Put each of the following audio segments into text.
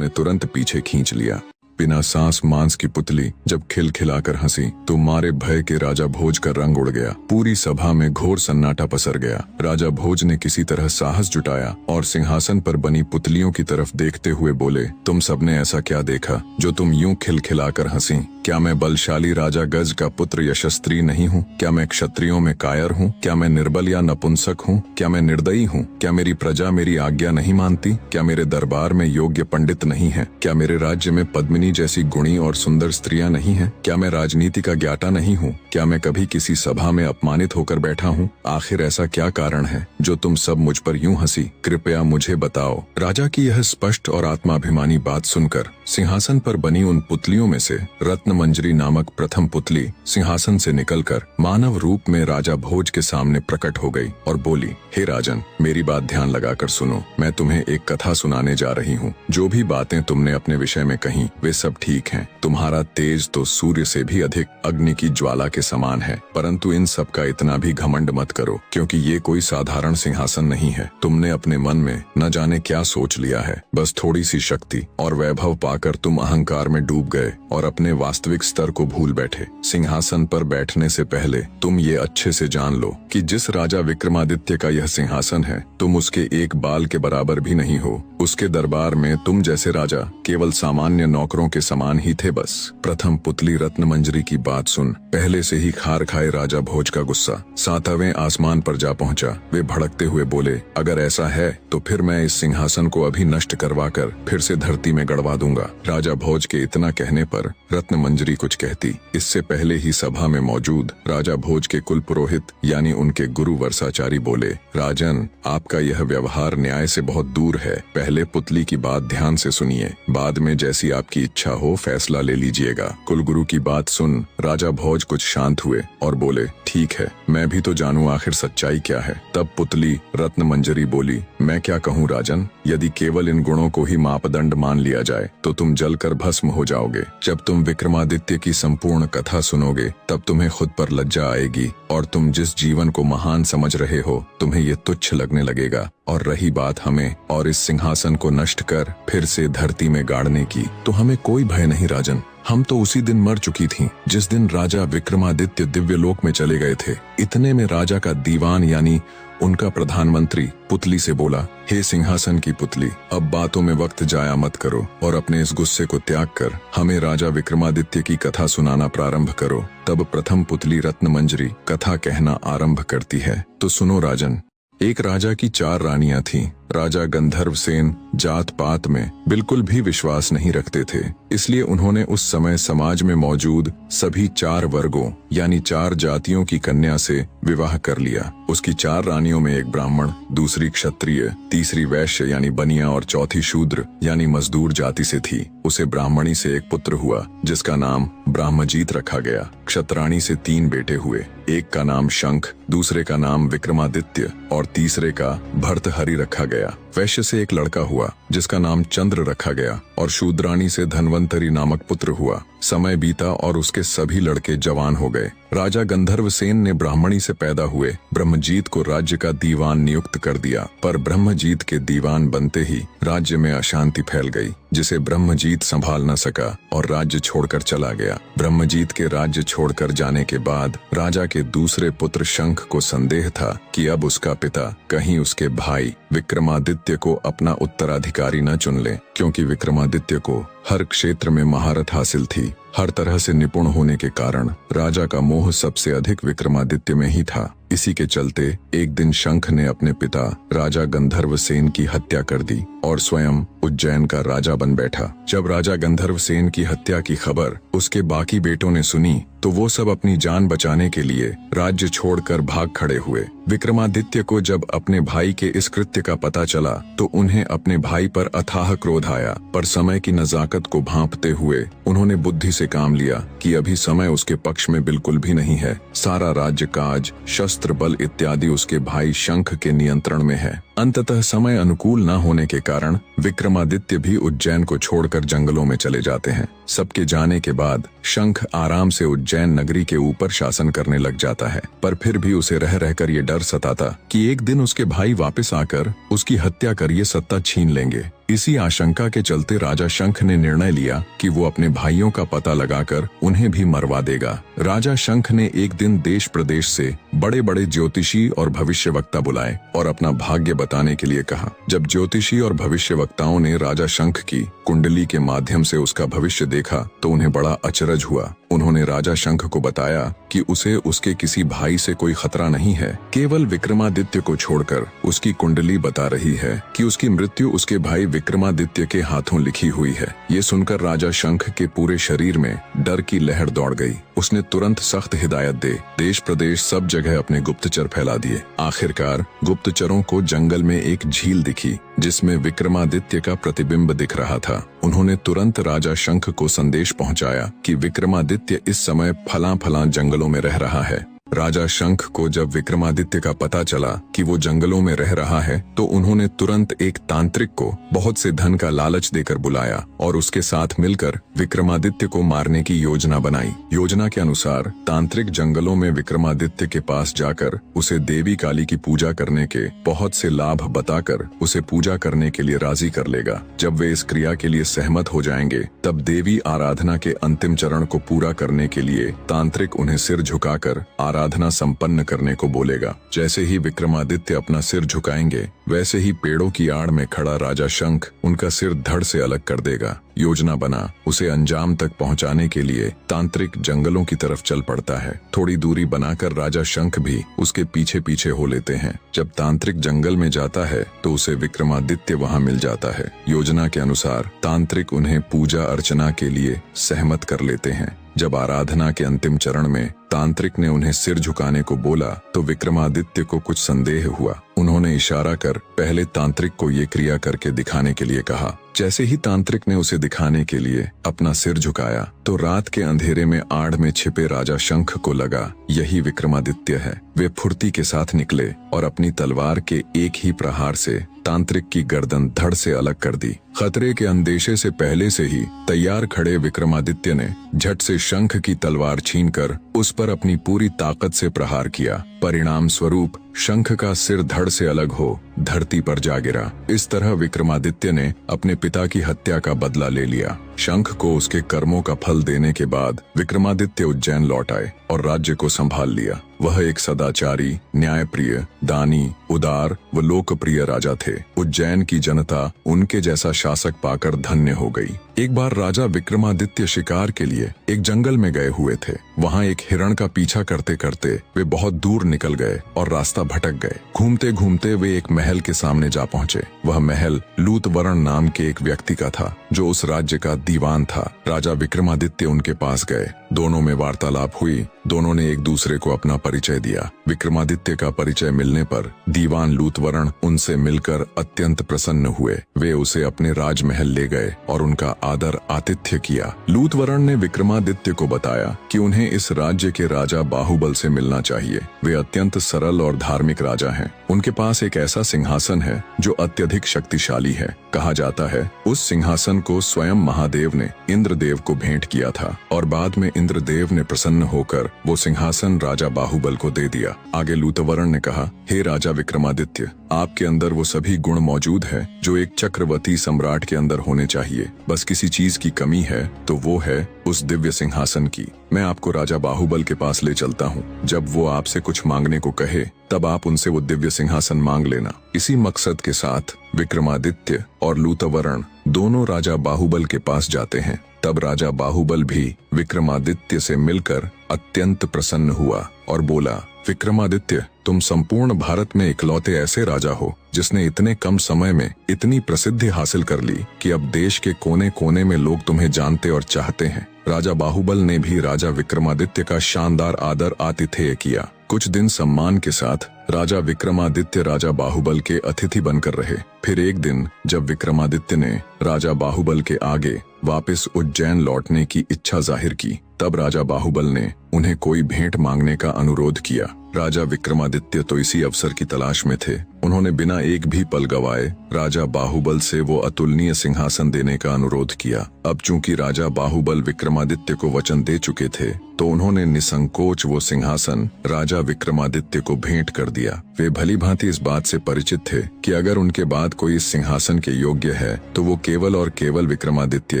ने तुरंत पीछे खींच लिया। बिना सांस मांस की पुतली जब खिलखिलाकर हंसी तो मारे भय के राजा भोज का रंग उड़ गया। पूरी सभा में घोर सन्नाटा पसर गया। राजा भोज ने किसी तरह साहस जुटाया और सिंहासन पर बनी पुतलियों की तरफ देखते हुए बोले, तुम सबने ऐसा क्या देखा जो तुम यूं खिलखिलाकर हंसी? क्या मैं बलशाली राजा गज का पुत्र यशस्वी नहीं हूँ? क्या मैं क्षत्रियों में कायर हूँ? क्या मैं निर्बल या नपुंसक हूँ? क्या मैं निर्दयी हूँ? क्या मेरी प्रजा मेरी आज्ञा नहीं मानती? क्या मेरे दरबार में योग्य पंडित नहीं है? क्या मेरे राज्य में पद्मिनी जैसी गुणी और सुंदर स्त्रियां नहीं हैं? क्या मैं राजनीति का ज्ञाता नहीं हूँ? क्या मैं कभी किसी सभा में अपमानित होकर बैठा हूँ? आखिर ऐसा क्या कारण है जो तुम सब मुझ पर यूं हंसी? कृपया मुझे बताओ। राजा की यह स्पष्ट और आत्माभिमानी बात सुनकर सिंहासन पर बनी उन पुतलियों में से रत्नमंजरी नामक प्रथम पुतली सिंहासन से निकलकर मानव रूप में राजा भोज के सामने प्रकट हो गई और बोली, हे राजन, मेरी बात ध्यान लगाकर सुनो। मैं तुम्हें एक कथा सुनाने जा रही हूँ। जो भी बातें तुमने अपने विषय में कही वे सब ठीक हैं। तुम्हारा तेज तो सूर्य से भी अधिक अग्नि की ज्वाला के समान है, परंतु इन सब का इतना भी घमंड मत करो, क्योंकि ये कोई साधारण सिंहासन नहीं है। तुमने अपने मन में न जाने क्या सोच लिया है। बस थोड़ी सी शक्ति और वैभव पाकर तुम अहंकार में डूब गए और अपने वास्तविक स्तर को भूल बैठे। सिंहासन पर बैठने से पहले तुम ये अच्छे से जान लो कि जिस राजा विक्रमादित्य का यह सिंहासन है, तुम उसके एक बाल के बराबर भी नहीं हो। उसके दरबार में तुम जैसे राजा केवल सामान्य नौकरों के समान ही थे बस। प्रथम पुतली रत्नमंजरी की बात सुन पहले से ही खार खाए राजा भोज का गुस्सा 7वें आसमान पर जा पहुंचा। वे भड़कते हुए बोले, अगर ऐसा है तो फिर मैं इस सिंहासन को अभी नष्ट करवाकर फिर से धरती में गड़वा दूंगा। राजा भोज के इतना कहने पर रत्नमंजरी कुछ कहती, इससे पहले ही सभा में मौजूद राजा भोज के कुल पुरोहित यानी उनके गुरु वर्षाचारी बोले, राजन, आपका यह व्यवहार न्याय से बहुत दूर है। पहले पुतली की बात ध्यान से सुनिए, बाद में जैसी आपकी इच्छा हो फैसला ले लीजिएगा। कुलगुरु की बात सुन राजा भोज कुछ शांत हुए और बोले, ठीक है, मैं भी तो जानूं आखिर सच्चाई क्या है। तब पुतली रत्नमंजरी बोली, मैं क्या कहूँ राजन, यदि केवल इन गुणों को ही मापदंड मान लिया जाए तो तुम जलकर भस्म हो जाओगे। जब तुम विक्रमादित्य की संपूर्ण कथा सुनोगे तब तुम्हें खुद पर लज्जा आएगी और तुम जिस जीवन को महान समझ रहे हो तुम्हें ये तुच्छ लगने लगेगा। और रही बात हमें और इस सिंहासन को नष्ट कर फिर से धरती में गाड़ने की, तो हमें कोई भय नहीं राजन। हम तो उसी दिन मर चुकी थीं जिस दिन राजा विक्रमादित्य दिव्यलोक में चले गए थे। इतने में राजा का दीवान यानी उनका प्रधानमंत्री पुतली से बोला, हे सिंहासन की पुतली, अब बातों में वक्त जाया मत करो और अपने इस गुस्से को त्याग कर हमें राजा विक्रमादित्य की कथा सुनाना प्रारंभ करो। तब प्रथम पुतली रत्नमंजरी कथा कहना आरंभ करती है। तो सुनो राजन। एक राजा की 4 रानियां थीं। राजा गंधर्वसेन जात पात में बिल्कुल भी विश्वास नहीं रखते थे, इसलिए उन्होंने उस समय समाज में मौजूद सभी 4 वर्गों यानी 4 जातियों की कन्या से विवाह कर लिया। उसकी 4 रानियों में एक ब्राह्मण, दूसरी क्षत्रिय, तीसरी वैश्य यानी बनिया और चौथी शूद्र यानी मजदूर जाति से थी। उसे ब्राह्मणी से एक पुत्र हुआ जिसका नाम ब्रह्मजीत रखा गया। क्षत्राणी से 3 बेटे हुए, एक का नाम शंख, दूसरे का नाम विक्रमादित्य और तीसरे का भर्तहरि रखा गया। वैश्य से एक लड़का हुआ जिसका नाम चंद्र रखा गया और शूद्राणी से धन्वंतरी नामक पुत्र हुआ। समय बीता और उसके सभी लड़के जवान हो गए। राजा गंधर्वसेन ने ब्राह्मणी से पैदा हुए ब्रह्मजीत को राज्य का दीवान नियुक्त कर दिया, पर ब्रह्मजीत के दीवान बनते ही राज्य में अशांति फैल गई, जिसे ब्रह्मजीत संभाल न सका और राज्य छोड़कर चला गया। ब्रह्मजीत के राज्य छोड़कर जाने के बाद राजा के दूसरे पुत्र शंख को संदेह था कि अब उसका पिता कहीं उसके भाई विक्रमादित्य को अपना उत्तराधिकारी न चुन ले, क्योंकि विक्रमादित्य को हर क्षेत्र में महारत हासिल थी। हर तरह से निपुण होने के कारण राजा का मोह सबसे अधिक विक्रमादित्य में ही था। इसी के चलते एक दिन शंख ने अपने पिता राजा गंधर्वसेन की हत्या कर दी और स्वयं उज्जैन का राजा बन बैठा। जब राजा गंधर्वसेन की हत्या की खबर उसके बाकी बेटों ने सुनी तो वो सब अपनी जान बचाने के लिए राज्य छोड़कर भाग खड़े हुए। विक्रमादित्य को जब अपने भाई के इस कृत्य का पता चला तो उन्हें अपने भाई पर अथाह क्रोध आया, पर समय की नजाकत को भांपते हुए उन्होंने बुद्धि से काम लिया कि अभी समय उसके पक्ष में बिल्कुल भी नहीं है। सारा राज्य काज, शस्त्र बल इत्यादि उसके भाई शंख के नियंत्रण में है। अंततः समय अनुकूल न होने के कारण विक्रमादित्य भी उज्जैन को छोड़कर जंगलों में चले जाते हैं। सबके जाने के बाद शंख आराम से उज्जैन नगरी के ऊपर शासन करने लग जाता है, पर फिर भी उसे रह रहकर ये डर सताता कि एक दिन उसके भाई वापस आकर उसकी हत्या कर ये सत्ता छीन लेंगे। इसी आशंका के चलते राजा शंख ने निर्णय लिया कि वो अपने भाइयों का पता लगाकर उन्हें भी मरवा देगा। राजा शंख ने एक दिन देश प्रदेश से बड़े बड़े ज्योतिषी और भविष्यवक्ता बुलाए और अपना भाग्य बताने के लिए कहा। जब ज्योतिषी और भविष्यवक्ताओं ने राजा शंख की कुंडली के माध्यम से उसका भविष्य देखा तो उन्हें बड़ा अचरज हुआ। उन्होंने राजा शंख को बताया कि उसे उसके किसी भाई से कोई खतरा नहीं है, केवल विक्रमादित्य को छोड़कर उसकी कुंडली बता रही है कि उसकी मृत्यु उसके भाई विक्रमादित्य के हाथों लिखी हुई है। ये सुनकर राजा शंख के पूरे शरीर में डर की लहर दौड़ गई। उसने तुरंत सख्त हिदायत दे देश प्रदेश सब जगह अपने गुप्तचर फैला दिए। आखिरकार गुप्तचरों को जंगल में एक झील दिखी जिसमें विक्रमादित्य का प्रतिबिंब दिख रहा था। उन्होंने तुरंत राजा शंख को संदेश पहुंचाया कि विक्रमादित्य इस समय फलां फलां जंगलों में रह रहा है। राजा शंख को जब विक्रमादित्य का पता चला कि वो जंगलों में रह रहा है तो उन्होंने तुरंत एक तांत्रिक को बहुत से धन का लालच देकर बुलाया और उसके साथ मिलकर विक्रमादित्य को मारने की योजना बनाई। योजना के अनुसार तांत्रिक जंगलों में विक्रमादित्य के पास जाकर उसे देवी काली की पूजा करने के बहुत से लाभ बताकर उसे पूजा करने के लिए राजी कर लेगा। जब वे इस क्रिया के लिए सहमत हो जाएंगे तब देवी आराधना के अंतिम चरण को पूरा करने के लिए तांत्रिक उन्हें सिर झुकाकर आराधना संपन्न करने को बोलेगा। जैसे ही विक्रमादित्य अपना सिर झुकाएंगे वैसे ही पेड़ों की आड़ में खड़ा राजा शंख उनका सिर धड़ से अलग कर देगा। योजना बना उसे अंजाम तक पहुंचाने के लिए तांत्रिक जंगलों की तरफ चल पड़ता है। थोड़ी दूरी बनाकर राजा शंख भी उसके पीछे पीछे हो लेते हैं। जब तांत्रिक जंगल में जाता है तो उसे विक्रमादित्य वहां मिल जाता है। योजना के अनुसार तांत्रिक उन्हें पूजा अर्चना के लिए सहमत कर लेते हैं। जब आराधना के अंतिम चरण में तांत्रिक ने उन्हें सिर झुकाने को बोला तो विक्रमादित्य को कुछ संदेह हुआ। उन्होंने इशारा कर पहले तांत्रिक को ये क्रिया करके दिखाने के लिए कहा। जैसे ही तांत्रिक ने उसे दिखाने के लिए अपना सिर झुकाया तो रात के अंधेरे में आड़ में छिपे राजा शंख को लगा यही विक्रमादित्य है। वे फुर्ती के साथ निकले और अपनी तलवार के एक ही प्रहार से तांत्रिक की गर्दन धड़ से अलग कर दी। खतरे के अंदेशे से पहले से ही तैयार खड़े विक्रमादित्य ने झट से शंख की तलवार छीनकर उस पर अपनी पूरी ताकत से प्रहार किया। परिणाम स्वरूप शंख का सिर धड़ से अलग हो धरती पर जा गिरा। इस तरह विक्रमादित्य ने अपने पिता की हत्या का बदला ले लिया। शंख को उसके कर्मों का फल देने के बाद विक्रमादित्य उज्जैन लौट आए और राज्य को संभाल लिया। वह एक सदाचारी, न्यायप्रिय, दानी, उदार व लोकप्रिय राजा थे। उज्जैन की जनता उनके जैसा शासक पाकर धन्य हो गई। एक बार राजा विक्रमादित्य शिकार के लिए एक जंगल में गए हुए थे। वहां एक हिरण का पीछा करते करते वे बहुत दूर निकल गए और रास्ता भटक गए। घूमते घूमते वे एक महल के सामने जा पहुंचे। वह महल लूतवरण नाम के एक व्यक्ति का था जो उस राज्य का दीवान था। राजा विक्रमादित्य उनके पास गए। दोनों में वार्तालाप हुई। दोनों ने एक दूसरे को अपना परिचय दिया। विक्रमादित्य का परिचय मिलने पर दीवान लूतवरण उनसे मिलकर अत्यंत प्रसन्न हुए। वे उसे अपने राजमहल ले गए और उनका आदर आतिथ्य किया। लूतवरण ने विक्रमादित्य को बताया कि उन्हें इस राज्य के राजा बाहुबल से मिलना चाहिए। वे अत्यंत सरल और धार्मिक राजा हैं। उनके पास एक ऐसा सिंहासन है जो अत्यधिक शक्तिशाली है। कहा जाता है उस सिंहासन को स्वयं महादेव ने इंद्रदेव को भेंट किया था और बाद में इंद्रदेव ने प्रसन्न होकर वो सिंहासन राजा बाहुबल को दे दिया। आगे लूतवरण ने कहा, हे राजा विक्रमादित्य, आपके अंदर वो सभी गुण मौजूद है जो एक चक्रवर्ती सम्राट के अंदर होने चाहिए। बस किसी चीज की कमी है तो वो है उस दिव्य सिंहासन की। मैं आपको राजा बाहुबल के पास ले चलता हूँ। जब वो आपसे कुछ मांगने को कहे तब आप उनसे वो दिव्य सिंहासन मांग लेना। इसी मकसद के साथ विक्रमादित्य और लूतवरण दोनों राजा बाहुबल के पास जाते हैं। तब राजा बाहुबल भी विक्रमादित्य से मिलकर अत्यंत प्रसन्न हुआ और बोला, विक्रमादित्य, तुम संपूर्ण भारत में इकलौते ऐसे राजा हो जिसने इतने कम समय में इतनी प्रसिद्धि हासिल कर ली कि अब देश के कोने कोने में लोग तुम्हें जानते और चाहते हैं। राजा बाहुबल ने भी राजा विक्रमादित्य का शानदार आदर आतिथेय किया। कुछ दिन सम्मान के साथ राजा विक्रमादित्य राजा बाहुबल के अतिथि बनकर रहे। फिर एक दिन जब विक्रमादित्य ने राजा बाहुबल के आगे वापस उज्जैन लौटने की इच्छा जाहिर की तब राजा बाहुबल ने उन्हें कोई भेंट मांगने का अनुरोध किया। राजा विक्रमादित्य तो इसी अवसर की तलाश में थे। उन्होंने बिना एक भी पल गवाए राजा बाहुबल से वो अतुलनीय सिंहासन देने का अनुरोध किया। अब चूंकि राजा बाहुबल विक्रमादित्य को वचन दे चुके थे, तो उन्होंने निसंकोच वो सिंहासन राजा विक्रमादित्य को भेंट कर दिया। वे भली भांति इस बात से परिचित थे कि अगर उनके बाद कोई इस सिंहासन के योग्य है तो वो केवल और केवल विक्रमादित्य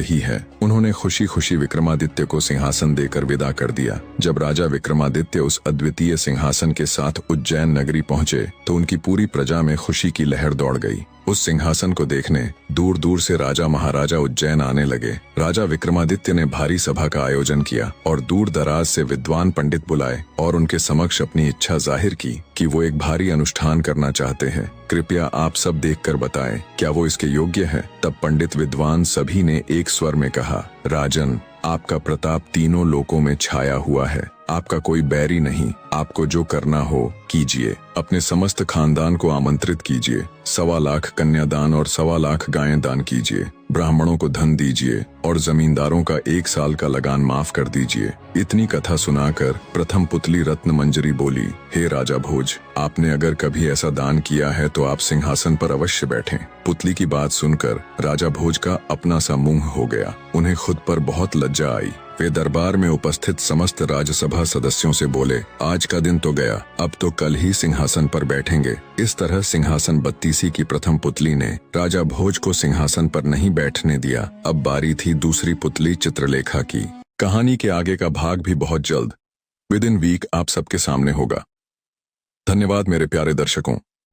ही है। उन्होंने खुशी खुशी विक्रमादित्य को सिंहासन देकर विदा कर दिया। जब राजा विक्रमादित्य उस अद्वितीय सिंहासन के साथ उज्जैन नगरी पहुंचे तो उनकी पूरी प्रजा में खुशी की लहर दौड़ गई। उस सिंहासन को देखने दूर दूर से राजा महाराजा उज्जैन आने लगे। राजा विक्रमादित्य ने भारी सभा का आयोजन किया और दूर दराज से विद्वान पंडित बुलाए और उनके समक्ष अपनी इच्छा जाहिर की कि वो एक भारी अनुष्ठान करना चाहते हैं। कृपया आप सब देखकर बताएं, क्या वो इसके योग्य है? तब पंडित विद्वान सभी ने एक स्वर में कहा, राजन, आपका प्रताप तीनों लोकों में छाया हुआ है। आपका कोई बैरी नहीं। आपको जो करना हो कीजिए। अपने समस्त खानदान को आमंत्रित कीजिए। 1.25 लाख कन्यादान और 1.25 लाख गायें दान कीजिए। ब्राह्मणों को धन दीजिए और जमींदारों का 1 साल का लगान माफ कर दीजिए। इतनी कथा सुनाकर प्रथम पुतली रत्न मंजरी बोली, हे राजा भोज, आपने अगर कभी ऐसा दान किया है तो आप सिंहासन पर अवश्य बैठें। पुतली की बात सुनकर राजा भोज का अपना सा मुंह हो गया। उन्हें खुद पर बहुत लज्जा आई। वे दरबार में उपस्थित समस्त राजसभा सदस्यों से बोले, आज का दिन तो गया, अब तो कल ही सिंहासन पर बैठेंगे। इस तरह सिंहासन बत्तीसी की प्रथम पुतली ने राजा भोज को सिंहासन पर नहीं बैठने दिया। अब बारी थी दूसरी पुतली चित्रलेखा की। कहानी के आगे का भाग भी बहुत जल्द विद इन वीक आप सबके सामने होगा। धन्यवाद मेरे प्यारे दर्शकों।